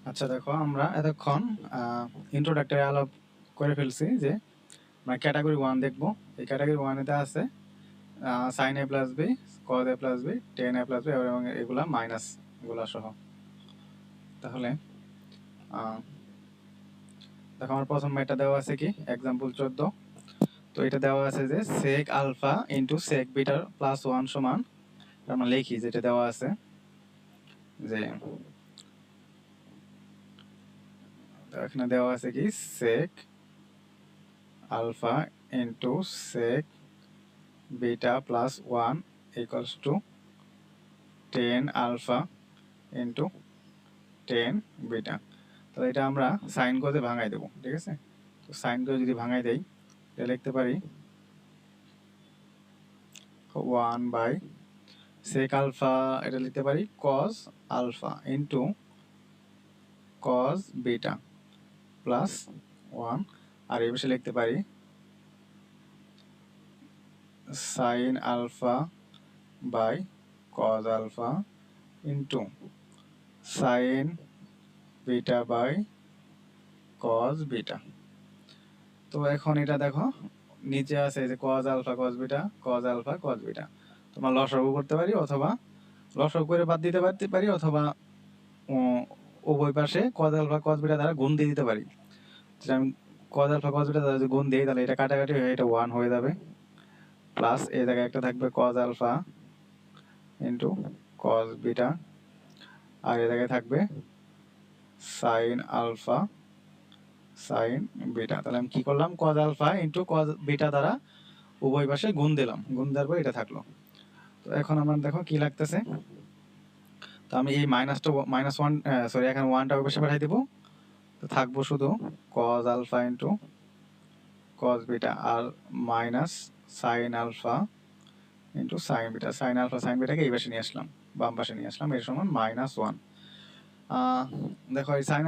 আচ্ছা দেখো, আমরা এতক্ষণ ইন্ট্রোডাক্টরি আলাপ করে ফেলছি যে আমরা ক্যাটাগরি 1 দেখব। এই ক্যাটাগরি 1 এতে আছে sin a plus B, cos a plus B, tan a plus B এবং এগুলা মাইনাস এগুলা সহ। তাহলে দেখো আমার প্রথম এটা দেওয়া আছে কি एग्जांपल 14। তো এটা দেওয়া আছে যে sec alpha into sec beta plus 1 সমান, আমরা লিখি যেটা দেওয়া আছে যে এখানে দেওয়া আছে কি sec alpha into sec beta plus 1 equals to 10 alpha into 10 beta। তো এটা আমরা সাইন করে ভাঙাই দেব, ঠিক আছে। তো সাইন করে যদি ভাঙাই দেই তাহলে লিখতে পারি 1 বাই sec alpha, এটা লিখতে পারি cos alpha into cos beta plus 1, আর এই পাশে লিখতে পারি sin alpha by cos alpha into sin beta by cos beta। তো এখন এটা দেখো নিচে আছে যে cos alpha cos beta cos alpha cos beta, তোমরা লসাগু করতে পারি অথবা লসাগু করে বাদ দিতে পারি অথবা উভয় পাশে cos alpha cos beta দ্বারা গুণ দিয়ে দিতে পারি। যেটা আমি cos alpha cos beta দ্বারা যদি গুণ দিই তাহলে এটা কাটাকাটি হয়ে এটা 1 হয়ে যাবে, প্লাস এই জায়গায় একটা থাকবে cos alpha into cos beta, আর এই জায়গায় থাকবে sin alpha sin beta। তাহলে আমি কি করলাম, cos alpha into cos beta দ্বারা উভয় পাশে গুণ দিলাম, গুণ দেওয়ার পর এটা থাকলো। তো এখন আমার দেখো কি লাগতেছে, তো আমি এই মাইনাসটা মাইনাস 1 সরি এখানে 1টা ওই পাশে পাঠিয়ে দেব। তো থাকবো শুধু cos alpha into cos beta আর minus sin alpha into sin beta। sin alpha sin beta কে এই পাশে নিয়ে আসলাম, বাম পাশে নিয়ে আসলাম, এর সমান -1। দেখো এই sin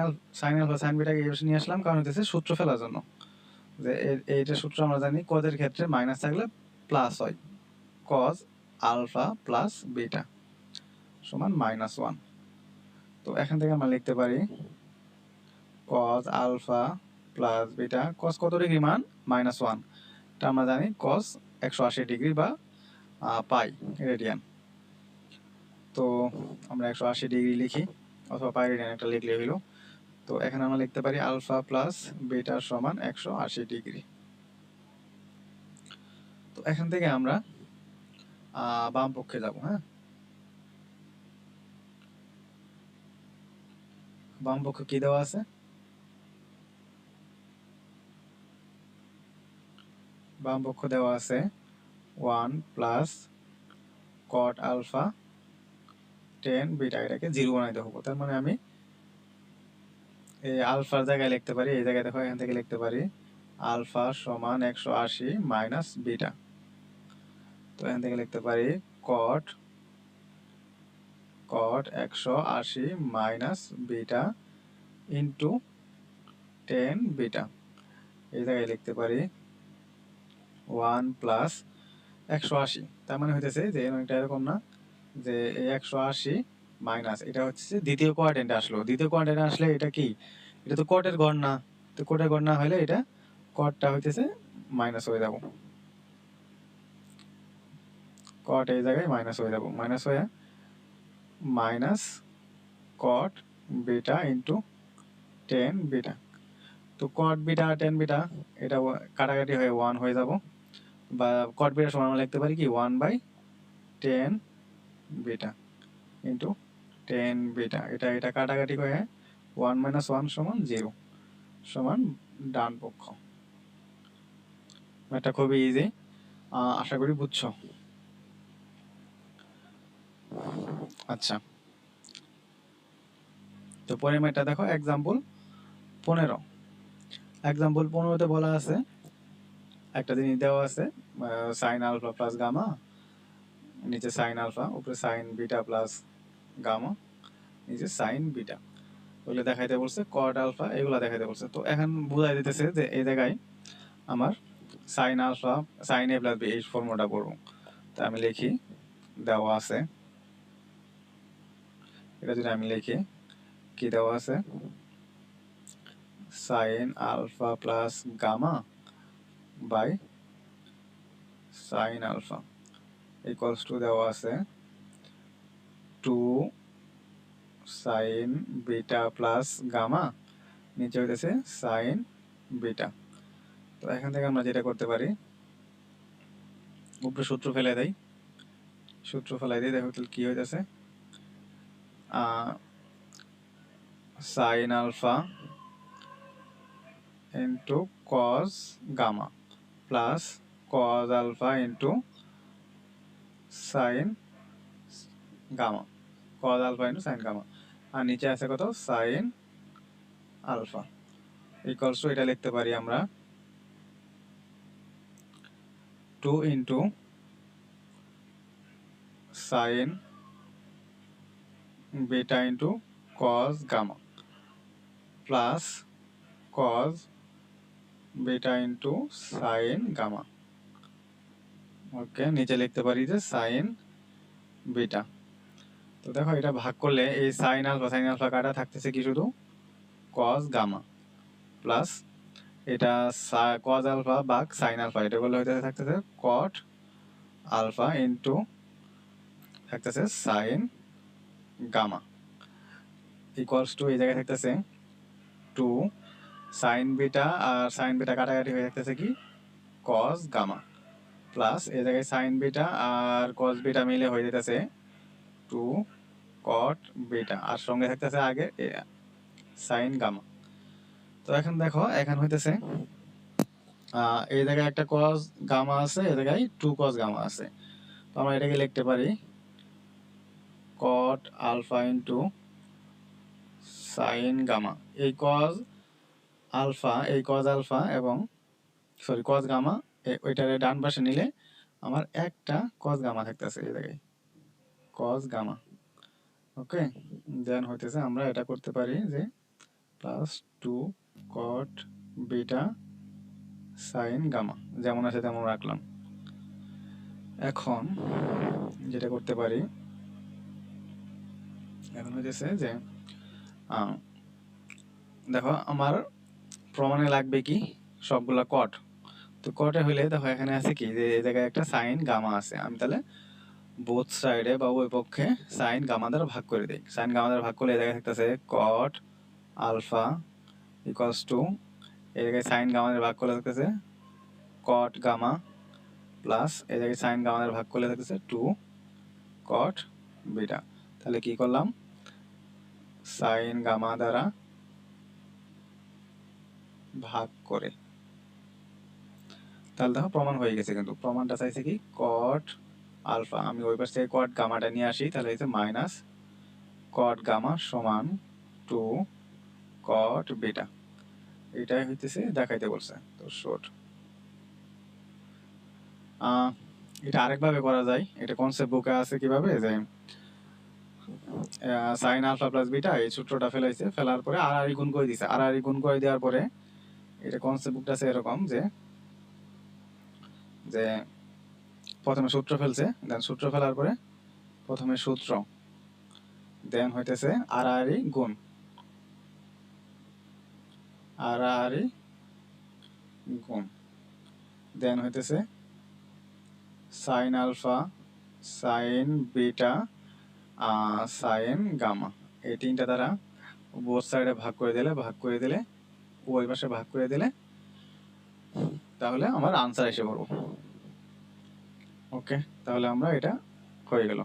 alpha sin beta কে এই পাশে নিয়ে আসলাম কারণ হচ্ছে সূত্র ফেলার জন্য, যে এইটা সূত্র আমরা জানি cos এর ক্ষেত্রে মাইনাস থাকলে প্লাস হয়, cos alpha প্লাস beta সমান -1। তো এখান থেকে আমরা লিখতে পারি cos alpha plus beta, cos কত ডিগ্রি মান -1, এটা আমরা জানি cos 180 ডিগ্রি বা পাই রেডিয়ান। তো আমরা 180 ডিগ্রি লিখি অথবা পাই রেডিয়ান একটা লিখলে হইলো। তো এখানে আমরা লিখতে পারি আলফা প্লাস বিটা সমান 180 ডিগ্রি। তো এখান থেকে আমরা বাম পক্ষে যাব। হ্যাঁ, বাম পক্ষে কি দেওয়া আছে, বাম পক্ষ দেওয়া আছে 1 প্লাস cot আলফা 10 বিটা, এটাকে 0 বানাইতে হবে। তার মানে আমি এই আলফার জায়গায় লিখতে পারি, এই জায়গায় দেখো এখান থেকে লিখতে পারি আলফা সমান 180 মাইনাস বিটা। তো এখান থেকে লিখতে পারি cot 180 minus beta into 10 beta. এই জায়গায় লিখতে পারি 1 প্লাস 180। তার মানে হইতেছে যে এটা এরকম না যে এই 180 মাইনাস এটা হচ্ছে দ্বিতীয় কোয়াড্রেন্টে আসলো, দ্বিতীয় কোয়াড্রেন্টে আসলে এটা কি, এটা তো কটের ঘর না, তো কটের ঘর না হলে এটা কটটা হইতেছে মাইনাস হয়ে যাব, কট এই জায়গায় মাইনাস হয়ে যাব, মাইনাস হয়ে মাইনাস কট বিটা ইন্টু 10 বিটা। তো কট বিটা 10 বিটা এটা কাটাকাটি হয়ে 1 হয়ে যাব, বা কট বিটা সমান আমরা লিখতে পারি কি 1 বাই 10 বিটা ইন্টু 10 বিটা। এটা এটা কাটাকাটি হয়ে 1 মাইনাস 1 সমান 0 সমান ডান পক্ষ। এটা খুবই ইজি, আশা করি বুঝছো। আচ্ছা, তো পরের ম্যাটটা দেখো एग्जांपल 15। एग्जांपल 15 তে বলা আছে একটা জিনিস দেওয়া আছে sin আলফা প্লাস গামা, নিচে sin আলফা, উপরে sin বিটা প্লাস গামা, নিচে sin বিটা, ওগুলো দেখাইতে বলছে cot আলফা, এগুলা দেখাইতে বলছে। তো এখন বুঝাই দিতেছে যে এই জায়গায় আমার sin alpha sin a plus b এই ফর্মুলাটা করব। তো আমি লিখি, দেওয়া আছে এটা যদি আমি লিখি কি দেওয়া আছে, sine alpha plus gamma by sine alpha equals to দেওয়া আছে 2 সাইন বিটা প্লাস গামা, নিচে হইতেছে সাইন বিটা। তো এখান থেকে আমরা যেটা করতে পারি, উপরে সূত্র ফেলে দেই, দেখো তাহলে কি হইতেছে, sine alpha into cos gamma plus cos alpha into sine gamma, cos alpha into sine gamma, আর নিচে আছে কত, সাইন আলফা ইকুয়ালস টু এটা লিখতে পারি আমরা 2 into sine beta into cos gamma plus cos beta into sine gamma. Okay, নিচে লিখতে পারি যে সাইন বিটা। তো দেখো এটা ভাগ করলে এই সাইন আলফা কাটা থাকতেছে কি শুধু কজ গামা প্লাস এটা কজ আলফা ভাগ সাইন আলফা, এটা করলে হইতে থাকতেছে কট আলফা ইন্টু থাকতেছে সাইন গামা ইকুয়ালস টু এই জায়গায় থাকতেছে 2 সাইন বিটা আর সাইন বিটা কাটাকাটি হয়ে থাকতেছে কি কজ গামা প্লাস এই জায়গায় সাইন বিটা আর কজ বিটা মিলে হয়ে যেতেছে 2 কট বিটা আর সঙ্গে থাকতেছে আগে সাইন গামা। তো এখন দেখো এখানে হইতেছে এই জায়গায় একটা কজ গামা আছে, এই জায়গায় 2 কজ গামা আছে। তো আমরা এটাকে লিখতে পারি cot alpha into sine gamma. এই কজ আলফা এবং কজ গামা ওইটারে ডান পাশে নিলে আমার একটা কজ গামা থাকতেছে এই জায়গায় কজ গামা। ওকে, দেন হইতেছে আমরা এটা করতে পারি যে plus 2 cot beta sine gamma, যেমন আছে তেমন রাখলাম। এখন যেটা করতে পারি এখন হইতেছে যে দেখো আমার প্রমাণে লাগবে কি সবগুলা কট, তো কটে হইলে দেখো এখানে আছে কি যে এই জায়গায় একটা সাইন গামা আছে, আমি তাহলে বোথ সাইডে বা ওই পক্ষে সাইন গামা দ্বারা ভাগ করে দিই। সাইন গামা দ্বারা ভাগ করলে এই জায়গায় থাকতেছে কট আলফা ইকুয়ালস টু এই জায়গায় সাইন গামা দ্বারা ভাগ করলে থাকতেছে কট গামা প্লাস এই জায়গায় সাইন গামা দ্বারা ভাগ করলে থাকতেছে 2 কট বিটা। তাহলে কি করলাম, সাইন গামা দ্বারা ভাগ করে, তাহলে দেখো প্রমাণ হয়ে গেছে। কিন্তু প্রমাণটা চাইছে কি কট আলফা, আমি ওই পাশ থেকে কট গামাটা নিয়ে আসি, তাহলে হচ্ছে মাইনাস কট গামা সমান 2 কট বিটা, এটাই হইতেছে দেখাইতে বলছে। তো শর্ট এটা আরেকভাবে করা যায়, এটা কনসেপ্ট বুকে আছে কিভাবে যে সাইন আলফা প্লাস বিটা এই সূত্রটা ফেলাইছে, ফেলার পরে আর আর গুণ করে দিছে, আর আর গুণ করে দেওয়ার পরে এটা কনসেপ্ট বুকটা আছে এরকম যে যে প্রথমে সূত্র ফেলছে, দেন সূত্র ফেলার পরে প্রথমে সূত্র, দেন হইতেছে আর আর গুণ, আর আর গুণ, দেন হইতেছে sine alpha sine beta sine gamma, এই তিনটা দ্বারা বোথ সাইডে ভাগ করে দিলে ওই পাশে ভাগ করে দিলে তাহলে আমার আনসার এসে পড়বো। ওকে, তাহলে আমরা এটা হয়ে গেল।